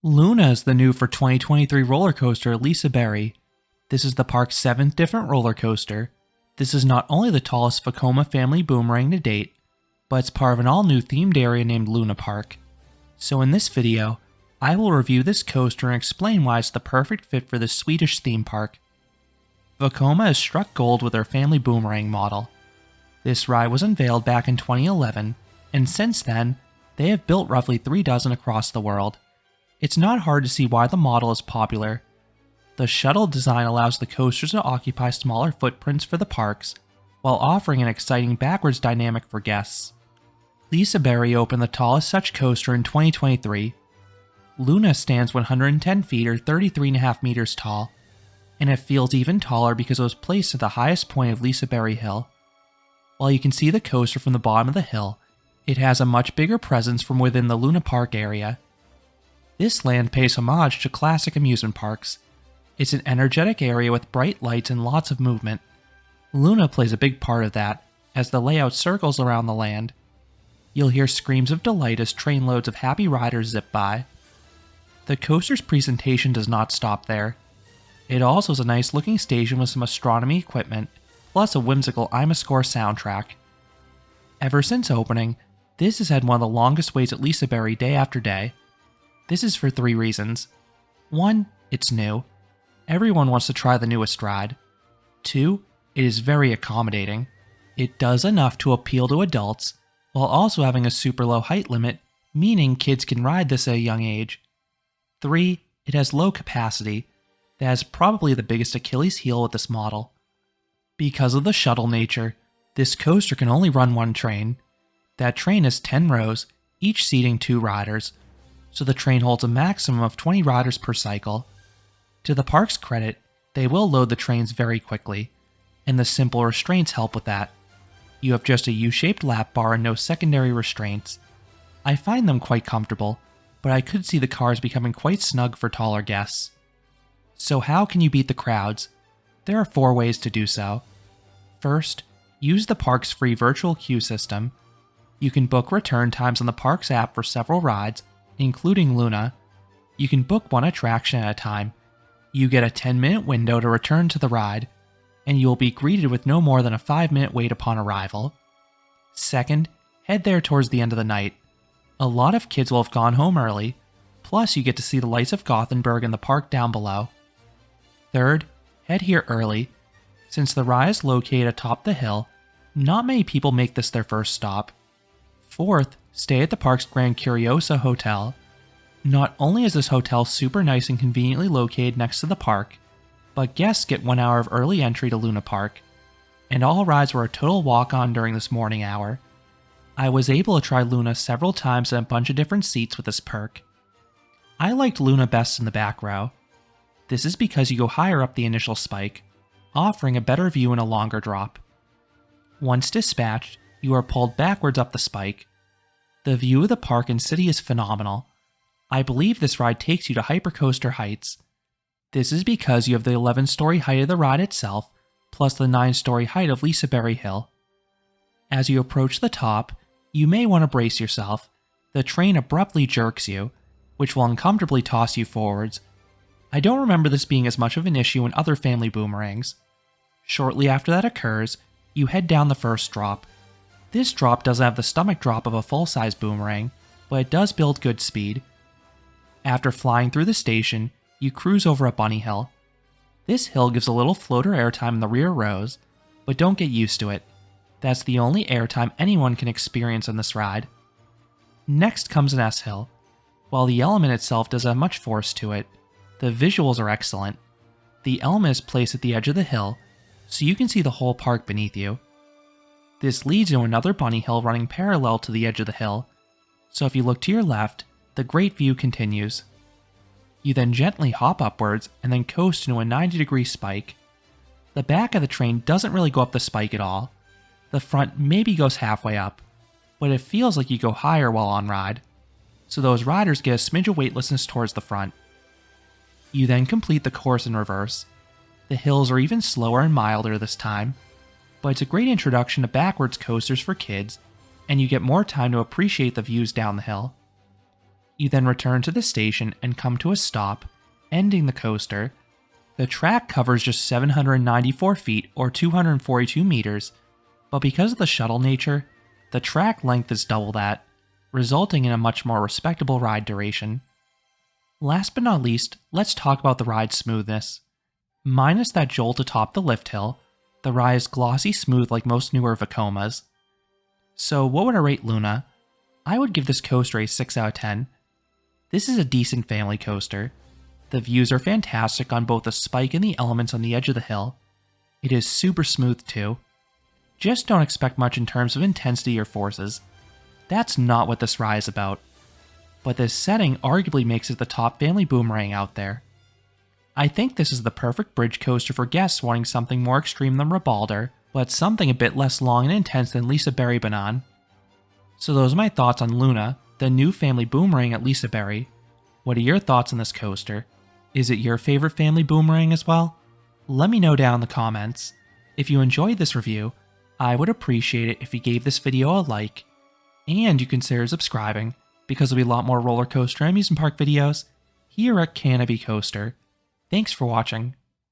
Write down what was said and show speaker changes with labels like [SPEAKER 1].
[SPEAKER 1] Luna is the new for 2023 roller coaster at Lisa Berry. This is the park's 7th different roller coaster. This is not only the tallest Vekoma family boomerang to date, but it's part of an all-new themed area named Luna Park. So in this video, I will review this coaster and explain why it's the perfect fit for this Swedish theme park. Vekoma has struck gold with their family boomerang model. This ride was unveiled back in 2011, and since then, they have built roughly 3 dozen across the world. It's not hard to see why the model is popular. The shuttle design allows the coasters to occupy smaller footprints for the parks, while offering an exciting backwards dynamic for guests. Lisa Berry opened the tallest such coaster in 2023. Luna stands 110 feet or 33.5 meters tall, and it feels even taller because it was placed at the highest point of Lisa Berry Hill. While you can see the coaster from the bottom of the hill, it has a much bigger presence from within the Luna Park area. This land pays homage to classic amusement parks. It's an energetic area with bright lights and lots of movement. Luna plays a big part of that, as the layout circles around the land. You'll hear screams of delight as trainloads of happy riders zip by. The coaster's presentation does not stop there. It also has a nice looking station with some astronomy equipment, plus a whimsical I'm a Score soundtrack. Ever since opening, this has had one of the longest waits at Lisa Berry day after day. This is for 3 reasons. 1. It's new. Everyone wants to try the newest ride. 2. It is very accommodating. It does enough to appeal to adults, while also having a super low height limit, meaning kids can ride this at a young age. 3. It has low capacity. That is probably the biggest Achilles heel with this model. Because of the shuttle nature, this coaster can only run one train. That train has 10 rows, each seating 2 riders, so the train holds a maximum of 20 riders per cycle. To the park's credit, they will load the trains very quickly, and the simple restraints help with that. You have just a U-shaped lap bar and no secondary restraints. I find them quite comfortable, but I could see the cars becoming quite snug for taller guests. So how can you beat the crowds? There are 4 ways to do so. First, use the park's free virtual queue system. You can book return times on the park's app for several rides, including Luna. You can book one attraction at a time. You get a 10-minute window to return to the ride, and you will be greeted with no more than a 5-minute wait upon arrival. Second, head there towards the end of the night. A lot of kids will have gone home early, plus you get to see the lights of Gothenburg and the park down below. Third, head here early. Since the ride is located atop the hill, not many people make this their first stop. Fourth, stay at the park's Grand Curiosa Hotel. Not only is this hotel super nice and conveniently located next to the park, but guests get 1 hour of early entry to Luna Park, and all rides were a total walk-on during this morning hour. I was able to try Luna several times in a bunch of different seats with this perk. I liked Luna best in the back row. This is because you go higher up the initial spike, offering a better view and a longer drop. Once dispatched, you are pulled backwards up the spike. The view of the park and city is phenomenal. I believe this ride takes you to Hypercoaster heights. This is because you have the 11-story height of the ride itself, plus the 9-story height of Lisa Berry Hill. As you approach the top, you may want to brace yourself. The train abruptly jerks you, which will uncomfortably toss you forwards. I don't remember this being as much of an issue in other family boomerangs. Shortly after that occurs, you head down the first drop. This drop doesn't have the stomach drop of a full-size boomerang, but it does build good speed. After flying through the station, you cruise over a bunny hill. This hill gives a little floater airtime in the rear rows, but don't get used to it. That's the only airtime anyone can experience on this ride. Next comes an S-hill. While the element itself doesn't have much force to it, the visuals are excellent. The element is placed at the edge of the hill, so you can see the whole park beneath you. This leads to another bunny hill running parallel to the edge of the hill, so if you look to your left, the great view continues. You then gently hop upwards and then coast into a 90-degree spike. The back of the train doesn't really go up the spike at all. The front maybe goes halfway up, but it feels like you go higher while on ride, so those riders get a smidge of weightlessness towards the front. You then complete the course in reverse. The hills are even slower and milder this time, but it's a great introduction to backwards coasters for kids, and you get more time to appreciate the views down the hill. You then return to the station and come to a stop, ending the coaster. The track covers just 794 feet or 242 meters, but because of the shuttle nature, the track length is double that, resulting in a much more respectable ride duration. Last but not least, let's talk about the ride's smoothness. Minus that jolt atop the lift hill, the ride is glossy smooth like most newer Vekomas. So what would I rate Luna? I would give this coaster a 6 out of 10. This is a decent family coaster. The views are fantastic on both the spike and the elements on the edge of the hill. It is super smooth too. Just don't expect much in terms of intensity or forces. That's not what this ride is about. But this setting arguably makes it the top family boomerang out there. I think this is the perfect bridge coaster for guests wanting something more extreme than Ribalder, but something a bit less long and intense than Lisa Berry Banan. So those are my thoughts on Luna, the new family boomerang at Lisa Berry. What are your thoughts on this coaster? Is it your favorite family boomerang as well? Let me know down in the comments. If you enjoyed this review, I would appreciate it if you gave this video a like, and you consider subscribing, because there'll be a lot more roller coaster and amusement park videos here at Canopy Coaster. Thanks for watching.